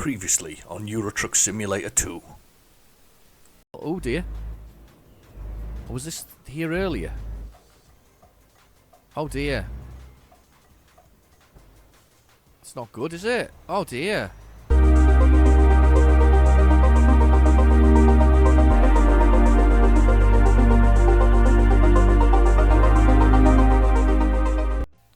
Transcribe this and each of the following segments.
Previously on Euro Truck Simulator 2. Oh dear. Was this here earlier? Oh dear. It's not good, is it? Oh dear.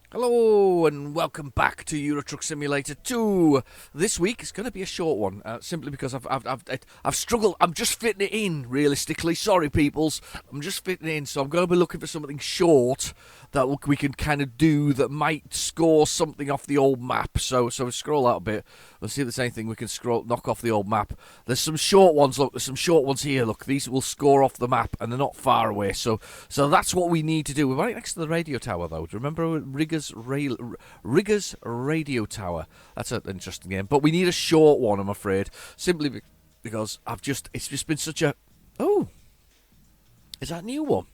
Hello and welcome back to Euro Truck Simulator 2. This week is going to be a short one, simply because I've struggled. I'm just fitting it in, realistically. Sorry, peoples. I'm just fitting it in, so I'm going to be looking for something short that we can kind of do that might score something off the old map. So scroll out a bit. Let's see if there's anything we can knock off the old map. There's some short ones. Look, there's some short ones here. Look, these will score off the map, and they're not far away. So that's what we need to do. We're right next to the radio tower, though. Do you remember Riggers Radio Tower? That's an interesting game. But we need a short one, I'm afraid. Simply because it's just been such a... Oh! Is that a new one?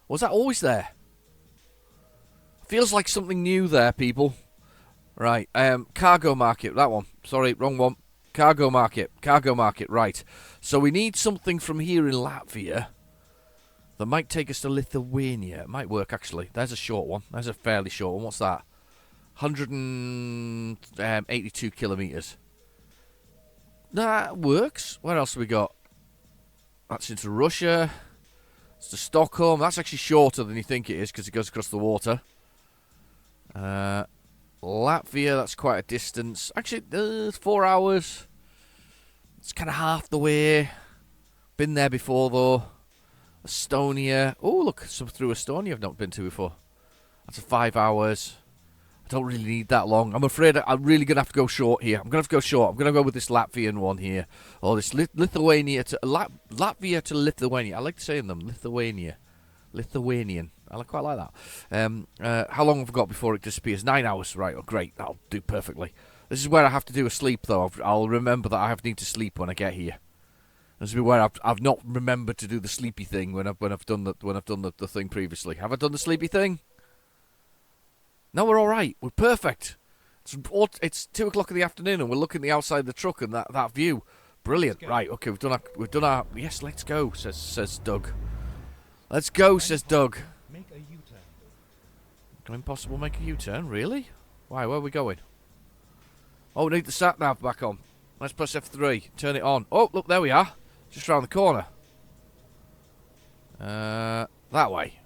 Was that always there? Feels like something new there, people. Right, cargo market, that one. Sorry, wrong one. Cargo market, right. So we need something from here in Latvia that might take us to Lithuania. It might work, actually. There's a short one. There's a fairly short one. What's that? 182 kilometres. That works. What else have we got? That's into Russia. It's to Stockholm. That's actually shorter than you think it is because it goes across the water. Latvia, that's quite a distance. Actually, it's 4 hours. It's kind of half the way. Been there before, though. Estonia. Oh, look, some through Estonia I've not been to before. That's 5 hours. I don't really need that long. I'm afraid I'm really going to have to go short here. I'm going to have to go short. I'm going to go with this Latvian one here. Or this Lithuania to... Latvia to Lithuania. I like saying them. Lithuanian. I quite like that. How long have I got before it disappears? 9 hours. Right, oh, great. That'll do perfectly. This is where I have to do a sleep, though. I'll remember that I need to sleep when I get here. This is where I've not remembered to do the sleepy thing when I've done the thing previously. Have I done the sleepy thing? No, we're all right. We're perfect. It's 2 o'clock in the afternoon, and we're looking the outside of the truck and that view. Brilliant. Right. Okay. We've done our. Yes. Let's go. Says Doug. Let's go. Says Doug. Make a U-turn. Impossible. Make a U-turn. Really? Why? Where are we going? Oh, we need the sat nav back on. Let's press F3. Turn it on. Oh, look, there we are. Just round the corner. That way.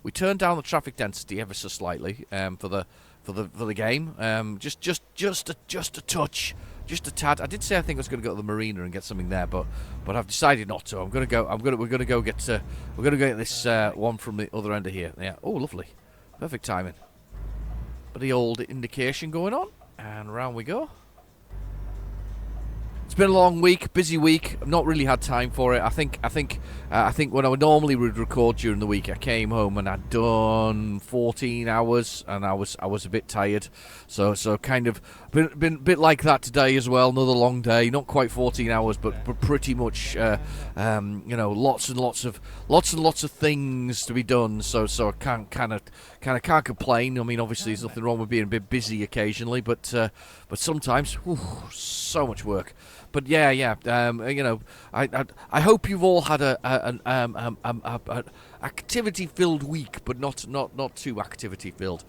We turned down the traffic density ever so slightly for the game. Just a touch, just a tad. I did say I think I was going to go to the marina and get something there, but I've decided not to. We're going to go get this one from the other end of here. Yeah. Oh, lovely. Perfect timing. But the old indication going on, and round we go. It's been a long week, busy week. I've not really had time for it. I think when I would normally record during the week, I came home and I'd done 14 hours, and I was a bit tired. So kind of been a bit like that today as well. Another long day, not quite 14 hours, but pretty much lots and lots of things to be done. So I can't complain. I mean, obviously there's nothing wrong with being a bit busy occasionally, but sometimes so much work. But yeah. I hope you've all had an activity-filled week, but not too activity-filled.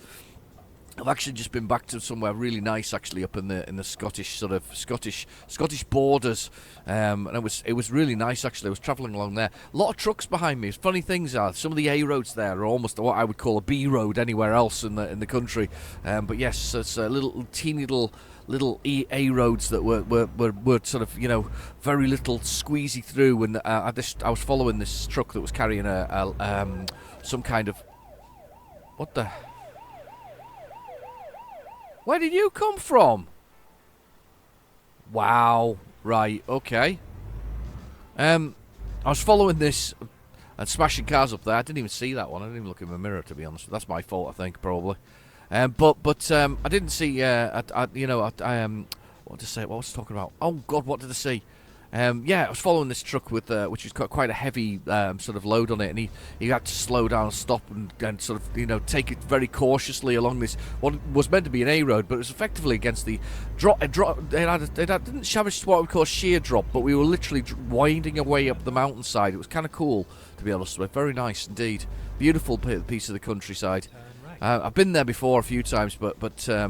I've actually just been back to somewhere really nice, actually, up in the Scottish borders, and it was really nice, actually. I was travelling along there. A lot of trucks behind me. Funny things are, some of the A roads there are almost what I would call a B road anywhere else in the country. But yes, it's a teeny little A roads that were sort of, very little squeezy through, and I was following this truck that was carrying some kind of... What the... Where did you come from? Wow. Right, okay. I was following this and smashing cars up there. I didn't even see that one. I didn't even look in my mirror, to be honest. That's my fault, I think, probably. But I didn't see. What to say? What was I talking about? Oh God, what did I see? I was following this truck with which was quite a heavy sort of load on it, and he had to slow down, stop, and sort of take it very cautiously along this what was meant to be an A road, but it was effectively against the drop. It didn't have what we call sheer drop, but we were literally winding away up the mountainside. It was kind of cool, to be honest with you. Very nice indeed. Beautiful piece of the countryside. I've been there before a few times, but I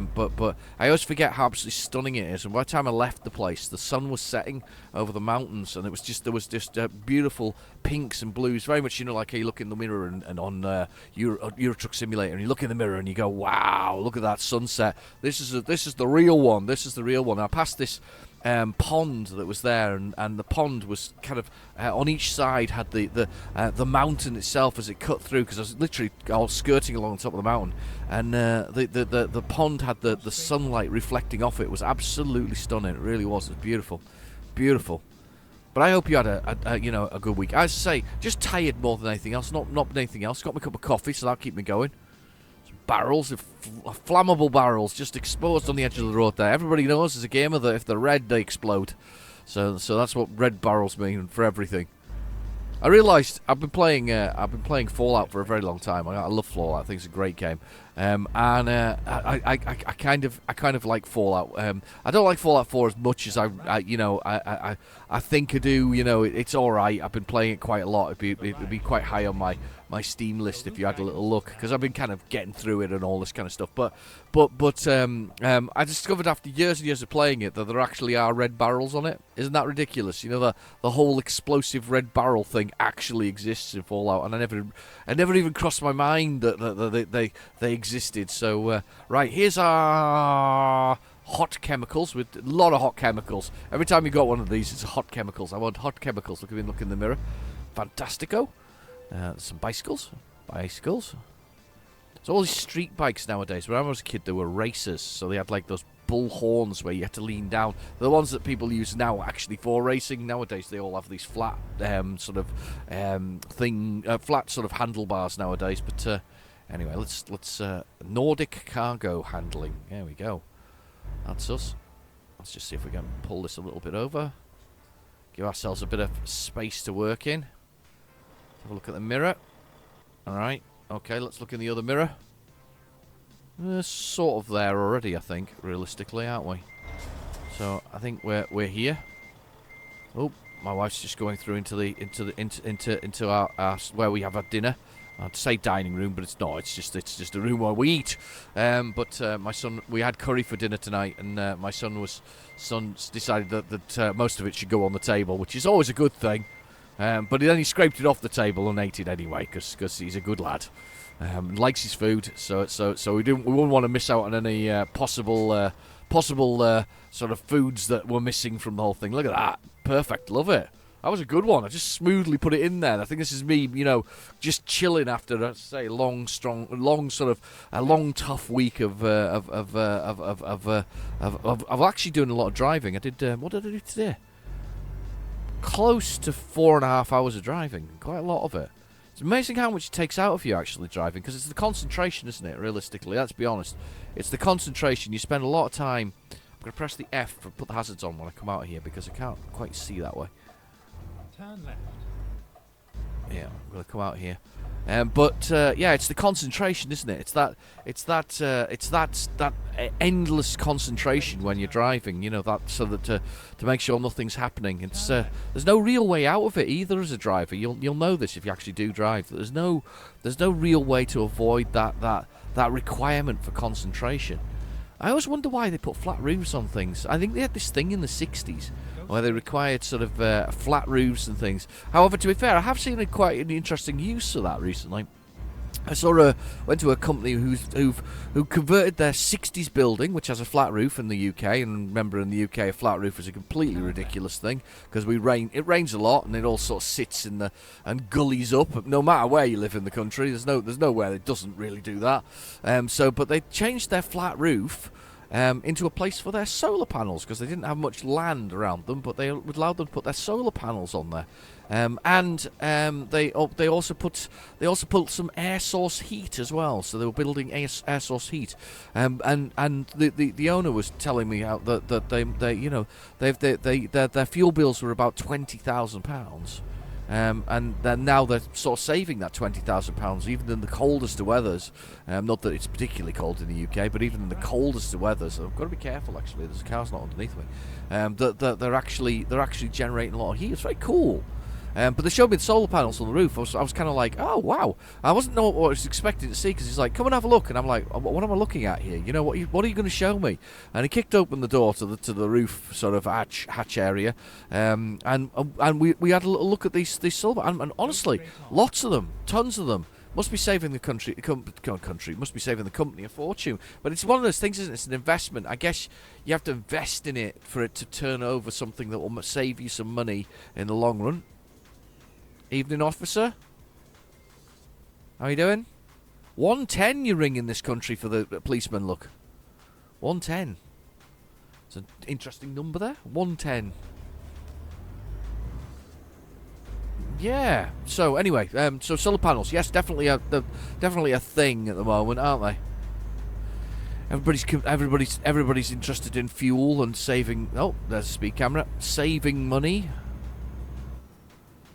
always forget how absolutely stunning it is. And by the time I left the place, the sun was setting over the mountains, and there was just beautiful pinks and blues, very much like how you look in the mirror and on Euro Truck Simulator, and you look in the mirror and you go, wow, look at that sunset. This is the real one. This is the real one. I passed this pond that was there, and the pond was kind of on each side had the mountain itself as it cut through, because I was skirting along the top of the mountain, and the pond had the sunlight reflecting off it. It was absolutely stunning. It really was. It was beautiful. But I hope you had a good week. As I say, just tired more than anything else. Not anything else. Got my cup of coffee, so that'll keep me going. Barrels, flammable barrels, just exposed on the edge of the road there. Everybody knows as a gamer that if they're red, they explode. So that's what red barrels mean for everything. I realised I've been playing Fallout for a very long time. I love Fallout. I think it's a great game. I kind of like Fallout. I don't like Fallout 4 as much as I think I do. It's all right. I've been playing it quite a lot. It'd be quite high on my Steam list if you had a little look, because I've been kind of getting through it and all this kind of stuff. But I discovered after years and years of playing it that there actually are red barrels on it. Isn't that ridiculous? The whole explosive red barrel thing actually exists in Fallout, and I never even crossed my mind that they existed. So right, here's our hot chemicals, with a lot of hot chemicals. Every time you got one of these, it's hot chemicals. I want hot chemicals. Look in the mirror. Fantastico. Some bicycles. So all these street bikes nowadays. When I was a kid, there were racers, so they had like those bull horns where you had to lean down. The ones that people use now actually for racing. Nowadays they all have these flat flat sort of handlebars nowadays. But anyway, let's Nordic cargo handling. There we go. That's us. Let's just see if we can pull this a little bit over. Give ourselves a bit of space to work in. Have a look at the mirror. Alright, okay, let's look in the other mirror. Sort of there already, I think, realistically, aren't we? So I think we're here. Oh, my wife's just going through into our where we have our dinner. I'd say dining room, but it's not. It's just a room where we eat. But my son, we had curry for dinner tonight, and my son decided that most of it should go on the table, which is always a good thing. But then he scraped it off the table and ate it anyway, because he's a good lad, likes his food. So we wouldn't want to miss out on any possible sort of foods that were missing from the whole thing. Look at that, perfect, love it. That was a good one. I just smoothly put it in there. I think this is me, just chilling after a long tough week of actually doing a lot of driving. I did. What did I do today? Close to 4.5 hours of driving. Quite a lot of it. It's amazing how much it takes out of you actually driving, because it's the concentration, isn't it? Realistically, let's be honest. It's the concentration. You spend a lot of time. I'm going to press the F for put the hazards on when I come out of here, because I can't quite see that way. Turn left. Yeah, I'm going to come out here. It's the concentration, isn't it? It's that endless concentration when you're driving. To make sure nothing's happening. It's there's no real way out of it either as a driver. You'll know this if you actually do drive. There's no real way to avoid that requirement for concentration. I always wonder why they put flat roofs on things. I think they had this thing in the 60s where they required sort of flat roofs and things. However, to be fair, I have seen quite an interesting use of that recently. I went to a company who converted their 60s building, which has a flat roof in the UK, and remember in the UK a flat roof is a completely ridiculous thing, because it rains a lot and it all sort of sits in and gullies up. No matter where you live in the country, there's nowhere it doesn't really do that. But they changed their flat roof into a place for their solar panels because they didn't have much land around them, but they allowed them to put their solar panels on there. They also put some air source heat as well. So they were building air source heat. And the owner was telling me how that their fuel bills were about £20,000. And then now they're sort of saving that £20,000 even in the coldest of weathers. Not that it's particularly cold in the UK, but even in the coldest of weathers, I've got to be careful. Actually, there's a car's not underneath me. They're actually generating a lot of heat. It's very cool. But they showed me the solar panels on the roof. I was kind of like, oh wow! I wasn't know what I was expecting to see because he's like, come and have a look, and I'm like, what am I looking at here? You know what are you going to show me? And he kicked open the door to the roof sort of hatch area, and we had a little look at these solar, and honestly, lots of them, tons of them. Must be saving the country. Must be saving the company a fortune. But it's one of those things, isn't it? It's an investment. I guess you have to invest in it for it to turn over something that will save you some money in the long run. Evening, officer. How you doing? 110 you ring in this country for the policeman, look. 110. It's an interesting number there. 110. Yeah. So anyway, so solar panels, yes, definitely a thing at the moment, aren't they? Everybody's interested in fuel and saving. Oh, there's a speed camera. Saving money.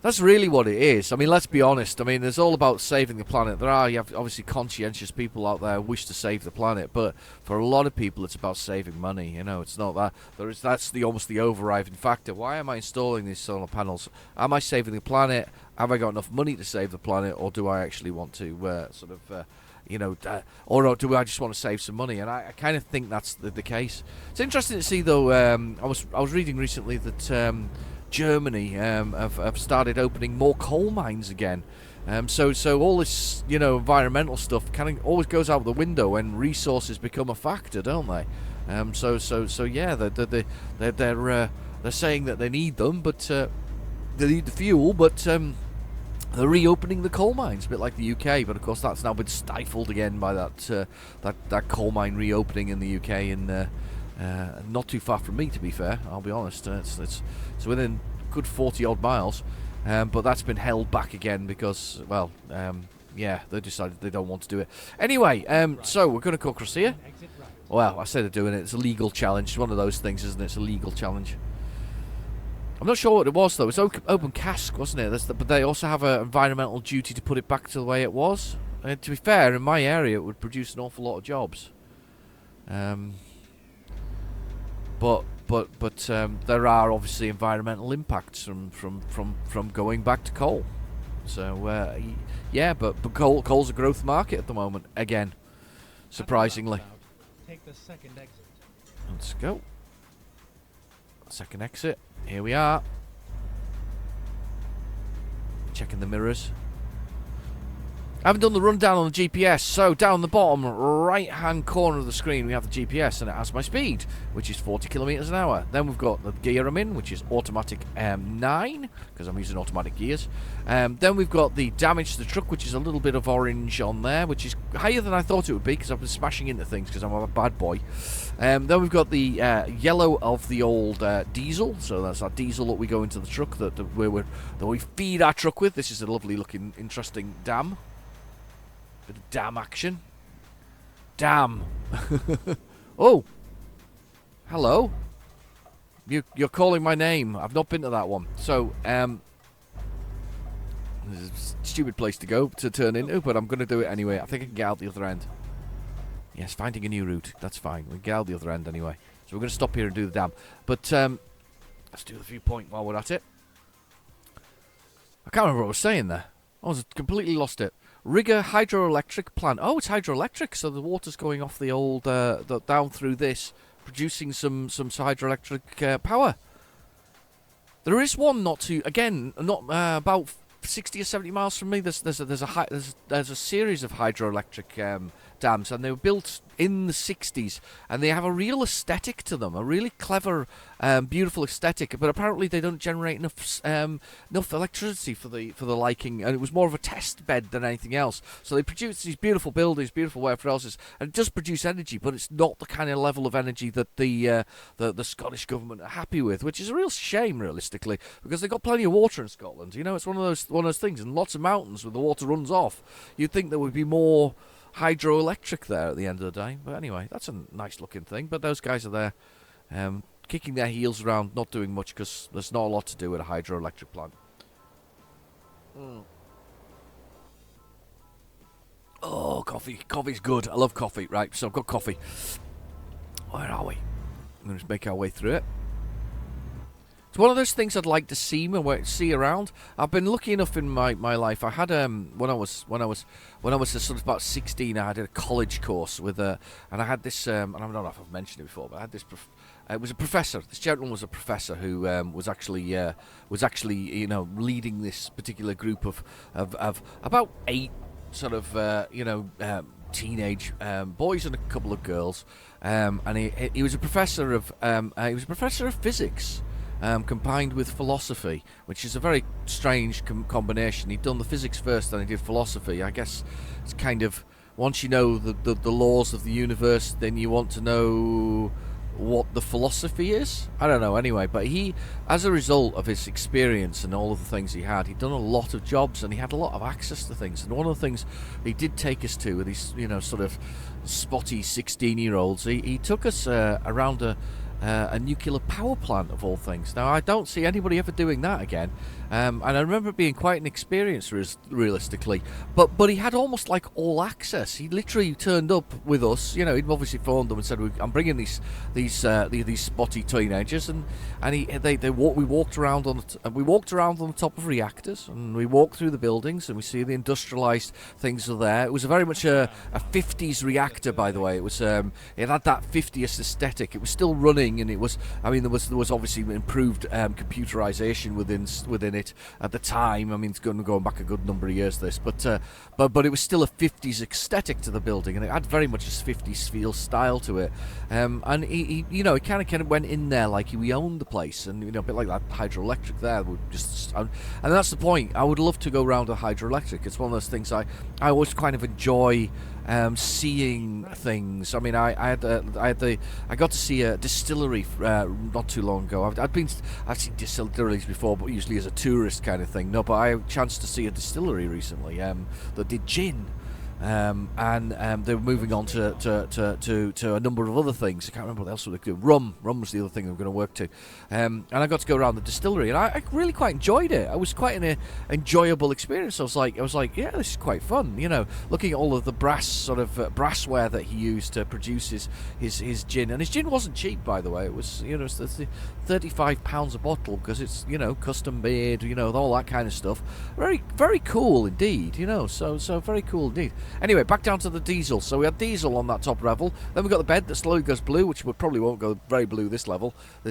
That's really what it is. I mean, let's be honest. I mean, it's all about saving the planet. You have obviously conscientious people out there who wish to save the planet, but for a lot of people, it's about saving money. You know, it's not that. That's almost the overriding factor. Why am I installing these solar panels? Am I saving the planet? Have I got enough money to save the planet, or do I actually want to or do I just want to save some money? And I kind of think that's the case. It's interesting to see, though. I was reading recently that. Germany have started opening more coal mines again. So all this environmental stuff kind of always goes out the window when resources become a factor, don't they? So yeah, they're saying that they need them, but they need the fuel, but they're reopening the coal mines, a bit like the UK. But of course, that's now been stifled again by that coal mine reopening in the UK and. Not too far from me, to be fair. I'll be honest. It's within good 40 odd miles, but that's been held back again because, well, they decided they don't want to do it. Anyway, so we're going to go across here. Well, I said they're doing it. It's a legal challenge. It's one of those things, isn't it? It's a legal challenge. I'm not sure what it was though. It's open cask, wasn't it? But they also have an environmental duty to put it back to the way it was. To be fair, in my area, it would produce an awful lot of jobs. But there are obviously environmental impacts from going back to coal. So yeah, but coal's a growth market at the moment again, surprisingly. Take the second exit. Let's go. Second exit. Here we are. Checking the mirrors. I haven't done the rundown on the GPS, so down the bottom right-hand corner of the screen we have the GPS, and it has my speed, which is 40 kilometers an hour. Then we've got the gear I'm in, which is automatic 9, because I'm using automatic gears. Then we've got the damage to the truck, which is a little bit of orange on there, which is higher than I thought it would be, because I've been smashing into things, because I'm a bad boy. Then we've got the yellow of the old diesel, so that's our diesel that we go into the truck, that we feed our truck with. This is a lovely looking, interesting dam. Bit of dam action. Dam. Oh. Hello. You're calling my name. I've not been to that one. So, this is a stupid place to go to turn into, but I'm going to do it anyway. I think I can get out the other end. Yes, finding a new route. That's fine. We can get out the other end anyway. So we're going to stop here and do the dam. But let's do the viewpoint while we're at it. I can't remember what I was saying there. I completely lost it. Rigger hydroelectric plant. Oh, it's hydroelectric, so the water's going off the old down through this, producing some hydroelectric power. There is one not about 60 or 70 miles from me. There's a series of hydroelectric dams, and they were built in the 60s, and they have a real aesthetic to them, a really clever, beautiful aesthetic. But apparently they don't generate enough electricity for the liking, and it was more of a test bed than anything else. So they produce these beautiful buildings, beautiful warehouses, and it does produce energy, but it's not the kind of level of energy that the Scottish government are happy with, which is a real shame, realistically, because they've got plenty of water in Scotland. You know, it's one of those things, and lots of mountains where the water runs off. You'd think there would be more hydroelectric there at the end of the day, but anyway, that's a nice looking thing. But those guys are there, kicking their heels around, not doing much, because there's not a lot to do with a hydroelectric plant. Oh, coffee's good. I love coffee. Right, so I've got coffee. Where are we? I'm going to just make our way through it. It's one of those things I'd like to see around. I've been lucky enough in my life. I had when I was sort of about 16, I had a college course with and I had this and I don't know if I've mentioned it before, but I had this. It was a professor. This gentleman was a professor who was actually leading this particular group of about 8 sort of teenage boys and a couple of girls, and he was a professor of physics. Combined with philosophy, which is a very strange combination. He'd done the physics first, then he did philosophy. I guess it's kind of, once you know the laws of the universe, then you want to know what the philosophy is. I don't know, anyway, but he, as a result of his experience and all of the things he had, he'd done a lot of jobs and he had a lot of access to things. And one of the things he did take us to with these, sort of spotty 16-year-olds, he took us around a nuclear power plant, of all things. Now, I don't see anybody ever doing that again, and I remember it being quite an experience, realistically. But he had almost like all access. He literally turned up with us. He'd obviously phoned them and said, "I'm bringing these spotty teenagers," and we walked around on the top of reactors, and we walked through the buildings, and we see the industrialized things are there. It was very much a 50s reactor, by the way. It was it had that 50s aesthetic. It was still running. And it was, there was obviously improved computerization within it at the time. It's going back a good number of years, this, but it was still a 50s aesthetic to the building, and it had very much a 50s feel style to it. And he kind of went in there like we owned the place, and a bit like that hydroelectric there. And that's the point. I would love to go around a hydroelectric. It's one of those things I always kind of enjoy. Seeing things. I got to see a distillery not too long ago. I've seen distilleries before, but usually as a tourist kind of thing. No, but I had a chance to see a distillery recently that did gin. And they were moving on to a number of other things. I can't remember what else they could do. Rum was the other thing they were going to work to. And I got to go around the distillery, and I really quite enjoyed it. It was quite an enjoyable experience. I was like, yeah, this is quite fun. Looking at all of the brassware that he used to produce his gin, and his gin wasn't cheap, by the way. It was it's £35 a bottle, because it's custom made, all that kind of stuff. Very, very cool indeed. So very cool indeed. Anyway, back down to the diesel. So we had diesel on that top level. Then we got the bed that slowly goes blue, which probably won't go very blue this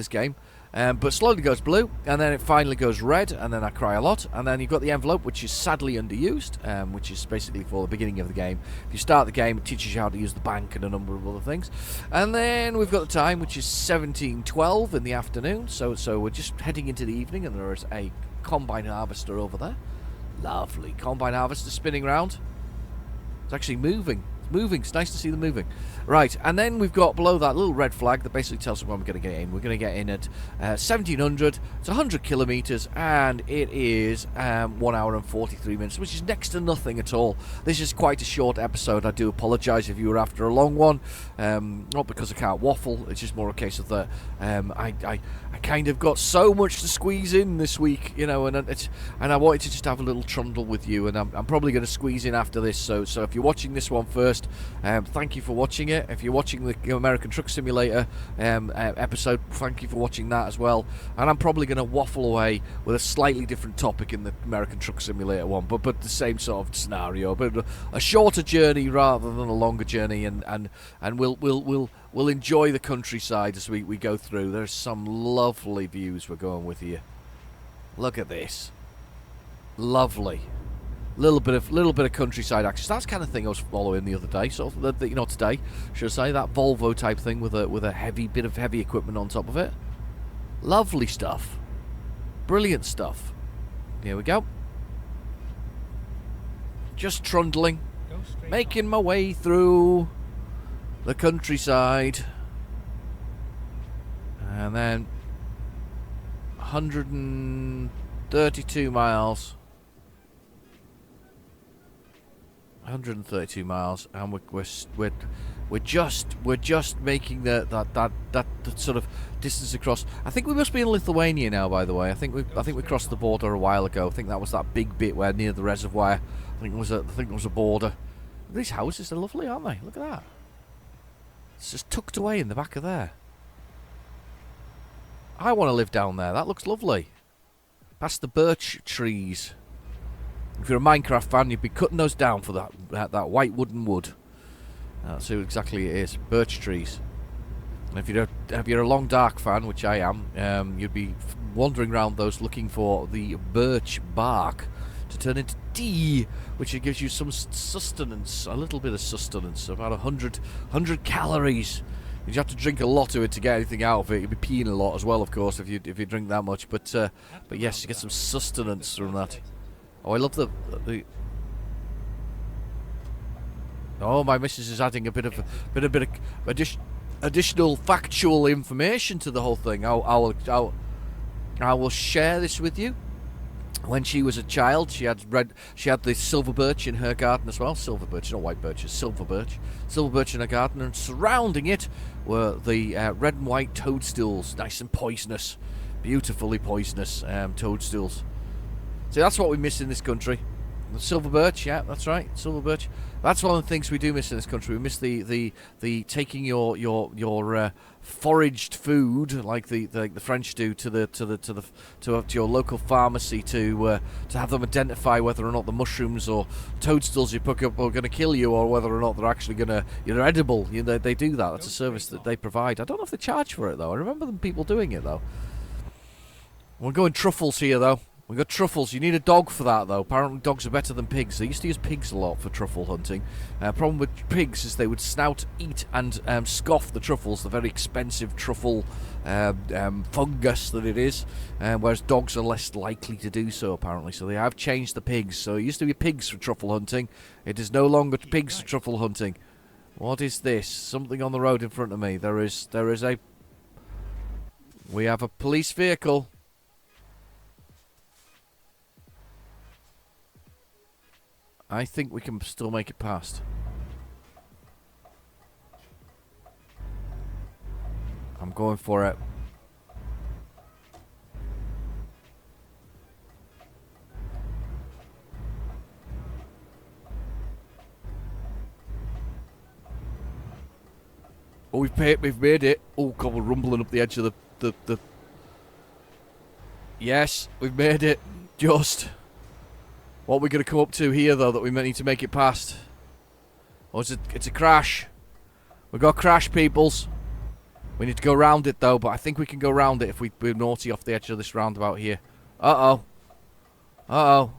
game. But slowly goes blue, and then it finally goes red, and then I cry a lot. And then you've got the envelope, which is sadly underused, which is basically for the beginning of the game. If you start the game, it teaches you how to use the bank and a number of other things. And then we've got the time, which is 17:12 in the afternoon. So we're just heading into the evening, and there is a combine harvester over there. Lovely combine harvester spinning around. It's actually moving. It's nice to see them moving. Right, and then we've got below that little red flag that basically tells us when we're going to get in. We're going to get in at 1700. It's 100 kilometres, and it is 1 hour and 43 minutes, which is next to nothing at all. This is quite a short episode. I do apologise if you were after a long one. Not because I can't waffle. It's just more a case of that I kind of got so much to squeeze in this week, and I wanted to just have a little trundle with you, and I'm probably going to squeeze in after this. So if you're watching this one first, thank you for watching it. If you're watching the American Truck Simulator episode, thank you for watching that as well. And I'm probably going to waffle away with a slightly different topic in the American Truck Simulator one, but the same sort of scenario, but a shorter journey rather than a longer journey, and we'll enjoy the countryside as we go through. There's some lovely views we're going with here. Look at this. Lovely little bit of countryside action. That's the kind of thing I was following the other day. Sort of, today, should I say, that Volvo type thing with a heavy bit of heavy equipment on top of it. Lovely stuff, brilliant stuff. Here we go. Just trundling, making my way through the countryside, and then 132 miles. 132 miles, and we're just making that sort of distance across. I think we must be in Lithuania now. By the way, I think we crossed the border a while ago. I think that was that big bit where near the reservoir. I think it was a border. These houses are lovely, aren't they? Look at that. It's just tucked away in the back of there. I want to live down there. That looks lovely. Past the birch trees. If you're a Minecraft fan, you'd be cutting those down for that white wooden wood. That's who exactly it is. Birch trees. And if you're a Long Dark fan, which I am, you'd be wandering around those looking for the birch bark to turn into tea, which gives you some sustenance, a little bit of sustenance, about 100 calories. You'd have to drink a lot of it to get anything out of it. You'd be peeing a lot as well, of course, if you drink that much. But yes, you get some sustenance from that. Oh, I love the oh, my missus is adding a bit of additional factual information to the whole thing. I will share this with you. When she was a child, she had the silver birch in her garden as well. Silver birch, not white birch, silver birch. Silver birch in her garden, and surrounding it were the red and white toadstools, nice and poisonous, beautifully poisonous toadstools. See, that's what we miss in this country. The silver birch, yeah, that's right, silver birch. That's one of the things we do miss in this country. We miss the taking your foraged food, like the French do, to your local pharmacy to have them identify whether or not the mushrooms or toadstools you pick up are going to kill you, or whether or not they're actually you're edible. They do that. That's a service that they provide. I don't know if they charge for it though. I remember people doing it though. We're going truffles here though. We've got truffles. You need a dog for that, though. Apparently dogs are better than pigs. They used to use pigs a lot for truffle hunting. Problem with pigs is they would snout, eat, and scoff the truffles, the very expensive truffle fungus that it is, whereas dogs are less likely to do so, apparently. So they have changed the pigs. So it used to be pigs for truffle hunting. It is no longer pigs for truffle hunting. What is this? Something on the road in front of me. There is a... We have a police vehicle. I think we can still make it past. I'm going for it. Oh, we've made it. Oh, God, we're rumbling up the edge of the... Yes, we've made it. Just... What are we going to come up to here, though, that we need to make it past? Oh, it's a crash. We've got a crash, peoples. We need to go around it, though, but I think we can go around it if we're naughty off the edge of this roundabout here. Uh-oh. Uh-oh.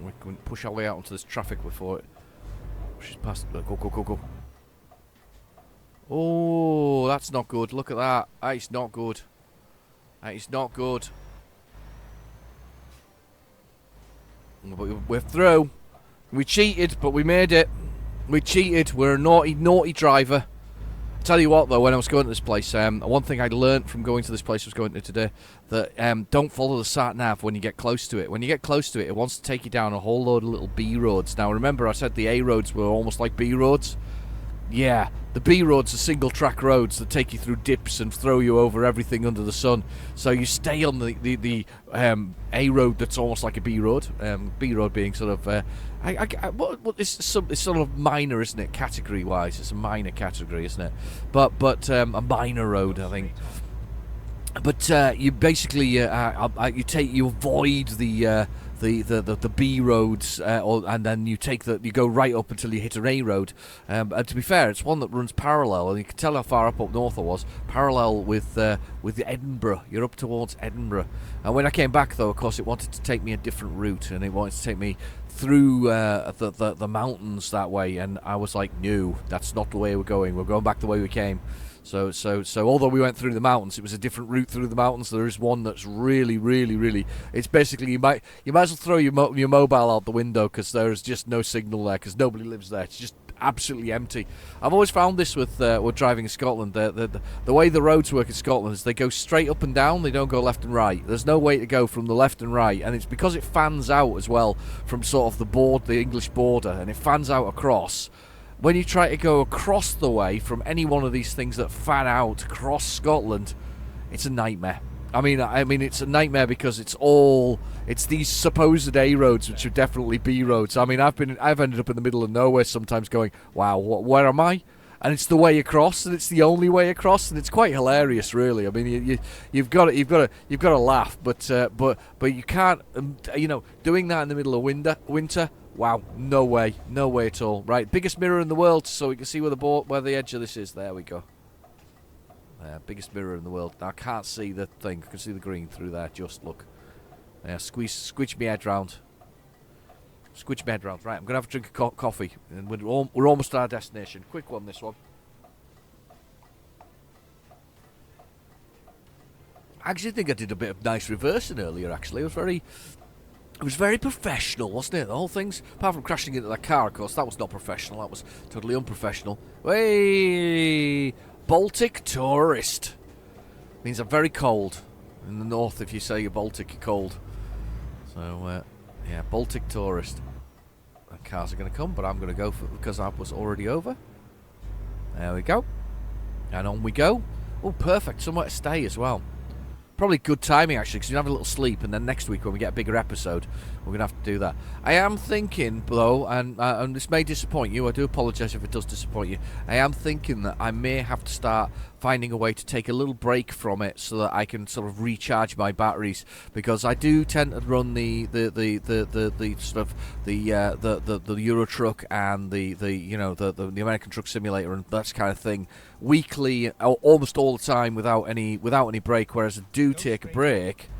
We can push our way out into this traffic before it pushes past. Go. Oh, that's not good. Look at that. That is not good. That is not good. But we're through. We cheated, but we made it. We cheated. We're a naughty driver. I tell you what, though, when I was going to this place, one thing I learnt from going to this place I was going to today, that don't follow the sat-nav when you get close to it. When you get close to it, it wants to take you down a whole load of little B roads. Now, remember I said the A roads were almost like B roads? Yeah, the B roads are single track roads that take you through dips and throw you over everything under the sun. So you stay on the A road that's almost like a B road. B road being sort of it's sort of minor, isn't it? Category wise, it's a minor category, isn't it? But a minor road, I think. But you basically you avoid the the B roads, and then you go right up until you hit an A road. And to be fair, it's one that runs parallel, and you can tell how far up north I was, parallel with Edinburgh. You're up towards Edinburgh. And when I came back, though, of course, it wanted to take me a different route, and it wanted to take me through the mountains that way, and I was like, no, that's not the way we're going. We're going back the way we came. So although we went through the mountains, it was a different route through the mountains. There is one that's really, really, really. It's basically you might as well throw your mobile out the window, because there is just no signal there, because nobody lives there. It's just absolutely empty. I've always found this with driving in Scotland. The way the roads work in Scotland is they go straight up and down. They don't go left and right. There's no way to go from the left and right, and it's because it fans out as well from sort of the English border, and it fans out across. When you try to go across the way from any one of these things that fan out across Scotland, it's a nightmare. I mean, it's a nightmare because it's these supposed A roads, which are definitely B roads. I mean, I've ended up in the middle of nowhere sometimes, going, wow, where am I? And it's the way across, and it's the only way across, and it's quite hilarious, really. I mean, you've got to laugh, but you can't, doing that in the middle of winter. Wow, no way at all. Right, biggest mirror in the world, so we can see where the edge of this is. There we go. Biggest mirror in the world. Now, I can't see the thing. I can see the green through there. Just look. Squidge my head round. Squidge my head round. Right, I'm gonna have a drink of coffee, and we're almost at our destination. Quick one, this one. I actually think I did a bit of nice reversing earlier. Actually, it was very professional, wasn't it? The whole thing's, apart from crashing into that car, of course, that was not professional. That was totally unprofessional. Hey, Baltic tourist. Means I'm very cold. In the north, if you say you're Baltic, you're cold. So, yeah, Baltic tourist. The cars are going to come, but I'm going to go for it because I was already over. There we go. And on we go. Oh, perfect. Somewhere to stay as well. Probably good timing, actually, because we have a little sleep, and then next week when we get a bigger episode, we're going to have to do that. I am thinking, though, and this may disappoint you, I do apologise if it does disappoint you, I am thinking that I may have to start finding a way to take a little break from it so that I can sort of recharge my batteries, because I do tend to run the Euro Truck and the American Truck Simulator and that kind of thing weekly, almost all the time without any break. Whereas I do take a break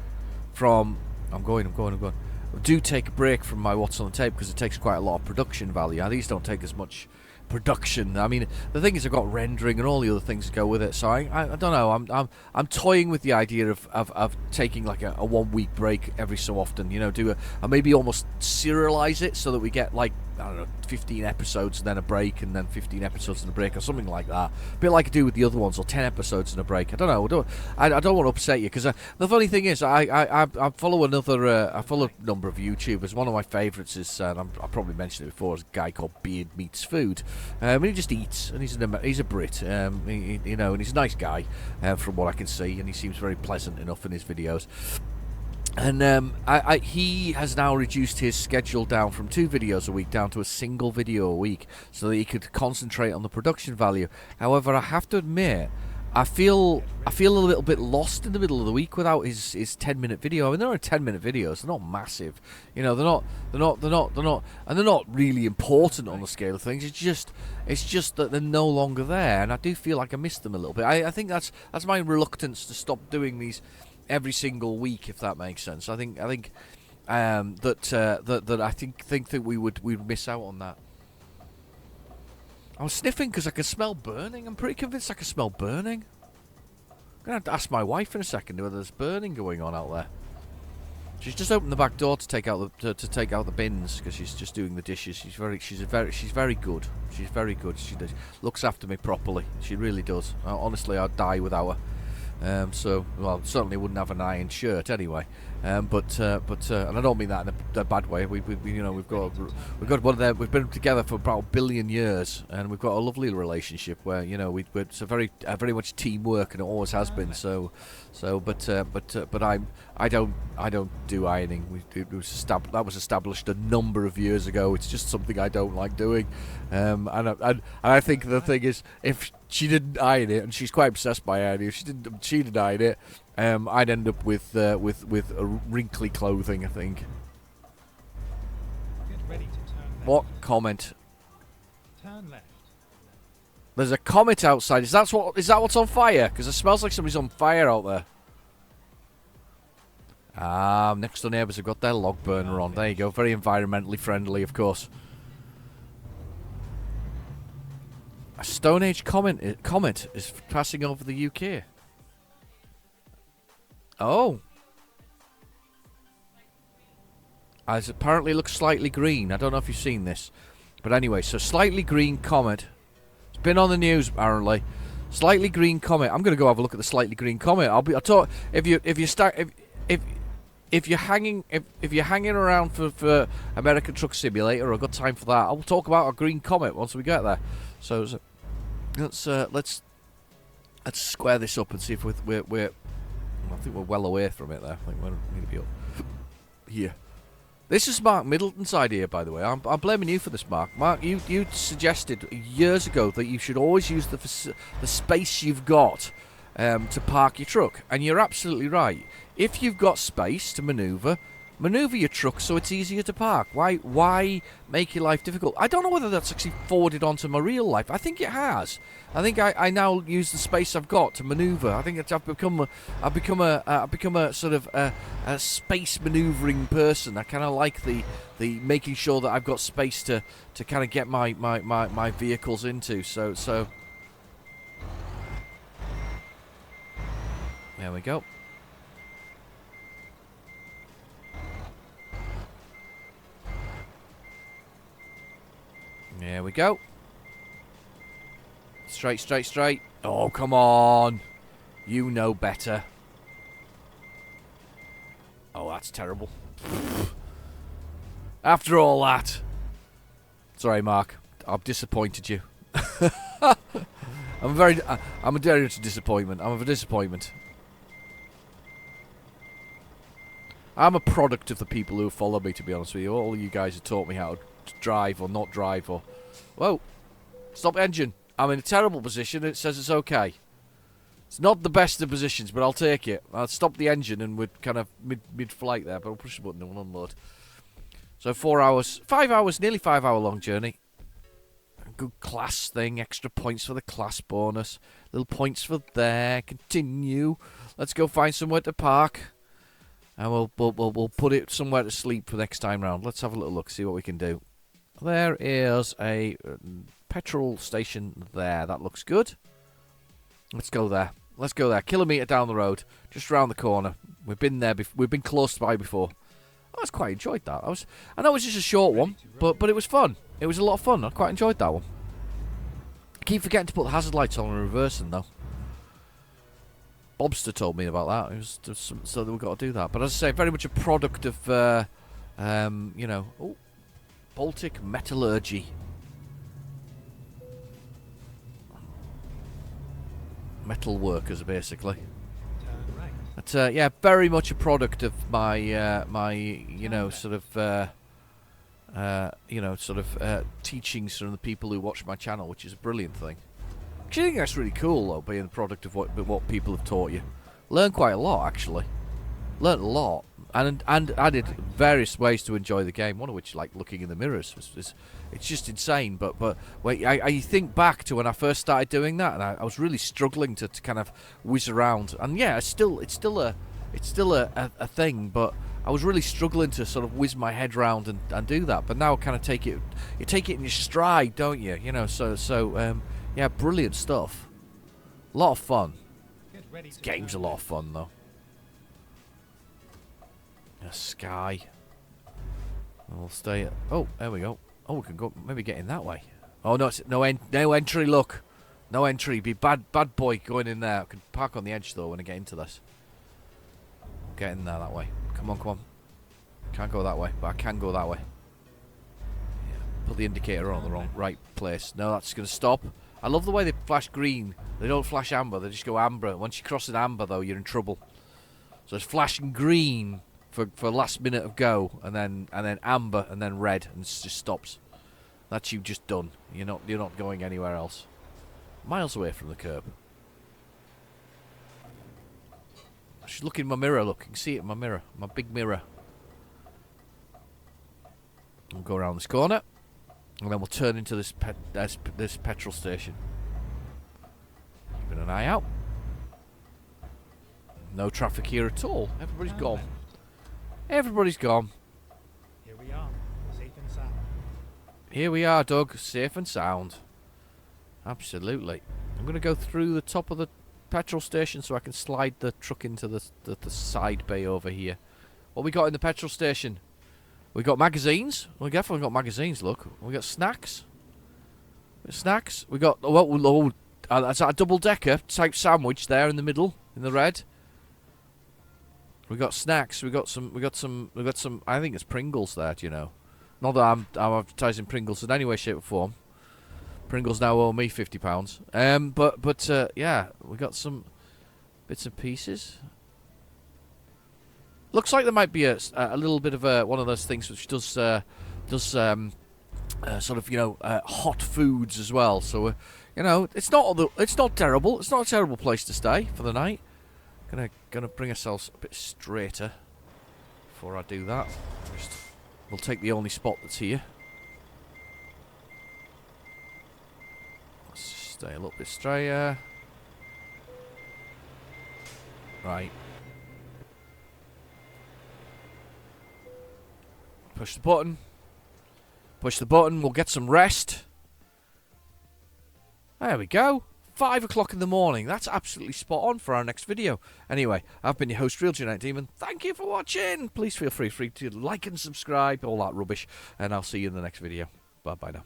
from. I'm going. I do take a break from my What's on the Tape because it takes quite a lot of production value. Now, these don't take as much production. I mean, the thing is, I've got rendering and all the other things that go with it. So I don't know. I'm toying with the idea of taking like a 1 week break every so often. Do maybe almost serialize it so that we get like, I don't know, 15 episodes and then a break, and then 15 episodes and a break, or something like that. A bit like I do with the other ones, or 10 episodes and a break. I don't know. I don't want to upset you, because the funny thing is, I follow I follow a number of YouTubers. One of my favourites is, I probably mentioned it before, is a guy called Beard Meets Food. And he just eats, and he's a Brit, and he's a nice guy, from what I can see, and he seems very pleasant enough in his videos. And he has now reduced his schedule down from 2 videos a week down to a single video a week, so that he could concentrate on the production value. However, I have to admit, I feel a little bit lost in the middle of the week without his 10-minute video. I mean, they're only 10-minute videos. They're not massive, they're not, and they're not really important on the scale of things. It's just that they're no longer there, and I do feel like I missed them a little bit. I think that's my reluctance to stop doing these every single week, if that makes sense. I think that I think that we would miss out on that. I was sniffing because I could smell burning. I'm pretty convinced I could smell burning. I'm gonna have to ask my wife in a second whether there's burning going on out there. She's just opened the back door to take out the bins, because she's just doing the dishes. She's very good. She's very good. She looks after me properly. She really does. Honestly, I'd die without her. Certainly wouldn't have an iron shirt anyway. But and I don't mean that in a bad way. We've got one there. We've been together for about 1 billion years, and we've got a lovely relationship where it's a very much teamwork, and it always has been. But I don't do ironing. That was established a number of years ago. It's just something I don't like doing, and I think the thing is, if she didn't iron it, and she's quite obsessed by ironing, if she didn't iron it, I'd end up with wrinkly clothing, I think. What comment? Turn left. There's a comet outside. Is that what's on fire? Because it smells like somebody's on fire out there. Ah, next door neighbours have got their log burner on. There you go. Very environmentally friendly, of course. A Stone Age comet is passing over the UK. Oh. As apparently looks slightly green. I don't know if you've seen this. But anyway, so slightly green comet. It's been on the news apparently. Slightly green comet. I'm going to go have a look at the slightly green comet. I'll talk if you're hanging around for American Truck Simulator, I've got time for that. I'll talk about a green comet once we get there. So let's square this up and see if we're I think we're well away from it there. I think we need to be up here. This is Mark Middleton's idea, by the way. I'm blaming you for this, Mark. Mark, you suggested years ago that you should always use the space you've got to park your truck, and you're absolutely right. If you've got space to manoeuvre your truck so it's easier to park. Why make your life difficult? I don't know whether that's actually forwarded onto my real life. I think it has. I think I now use the space I've got to manoeuvre. I think I've become a sort of a space manoeuvring person. I kind of like the making sure that I've got space to kind of get my vehicles into. So there we go. There we go. Straight. Oh, come on. You know better. Oh, that's terrible. After all that. Sorry, Mark. I've disappointed you. I'm a dare to disappointment. I'm a disappointment. I'm a product of the people who follow me, to be honest with you. All you guys have taught me how to drive or not drive or... Whoa. Stop engine. I'm in a terrible position. It says it's okay. It's not the best of positions, but I'll take it. I'll stop the engine and we're kind of mid-flight there, but I'll push the button and we'll unload. So 4 hours, 5 hours, nearly 5 hour long journey. A good class thing, extra points for the class bonus. Little points for there. Continue. Let's go find somewhere to park. And we'll put it somewhere to sleep for next time round. Let's have a little look, see what we can do. There is a petrol station there. That looks good. Let's go there. Kilometre down the road, just round the corner. We've been there. We've been close by before. I quite enjoyed that. I know it was just a short one, but it was fun. It was a lot of fun. I quite enjoyed that one. I keep forgetting to put the hazard lights on and reversing though. Bobster told me about that. It was so we've got to do that. But as I say, very much a product of, Baltic metallurgy. Metal workers, basically. Turn right. But yeah, very much a product of my teachings from the people who watch my channel, which is a brilliant thing. Actually, I think that's really cool, though, being the product of what people have taught you. Learned quite a lot, actually. Learned a lot, and added various ways to enjoy the game. One of which, like looking in the mirrors, it's just insane. But wait, I think back to when I first started doing that, and I was really struggling to kind of whiz around. And yeah, it's still a thing, but I was really struggling to sort of whiz my head round and do that. But now I kind of take it in your stride, don't you? You know, yeah, brilliant stuff. A lot of fun. This game's a lot of fun, though. A sky. We'll stay. Oh, there we go. Oh, we can go. Maybe get in that way. Oh no, it's no entry. Look, no entry. Be bad boy going in there. I can park on the edge though when I get into this. Get in there that way. Come on. Can't go that way, but I can go that way. Yeah. Put the indicator on the right place. No, that's going to stop. I love the way they flash green. They don't flash amber. They just go amber. Once you cross an amber, though, you're in trouble. So it's flashing green for last minute of go, and then amber, and then red, and it just stops. That's you just done. You're not going anywhere else. Miles away from the curb. I should look in my mirror. Look, you can see it in my mirror, my big mirror. I'll go around this corner. And then we'll turn into this petrol station. Keeping an eye out. No traffic here at all. Everybody's Turn gone. left. Everybody's gone. Here we are, safe and sound. Here we are, Doug. Safe and sound. Absolutely. I'm going to go through the top of the petrol station so I can slide the truck into the side bay over here. What we got in the petrol station? We got magazines. We definitely got magazines, look. We got snacks. Snacks. We got that's a double-decker type sandwich there in the middle, in the red. We got snacks. We got some. I think it's Pringles there. Do you know? Not that I'm advertising Pringles in any way, shape, or form. Pringles now owe me £50. But yeah, we got some bits and pieces. Looks like there might be a little bit of one of those things which does sort of hot foods as well. So it's not terrible. It's not a terrible place to stay for the night. Gonna bring ourselves a bit straighter before I do that. We'll take the only spot that's here. Let's just stay a little bit straighter. Right. Push the button. Push the button. We'll get some rest. There we go. 5 o'clock in the morning. That's absolutely spot on for our next video. Anyway, I've been your host, Real Genetic Demon. Thank you for watching. Please feel free to like and subscribe, all that rubbish. And I'll see you in the next video. Bye-bye now.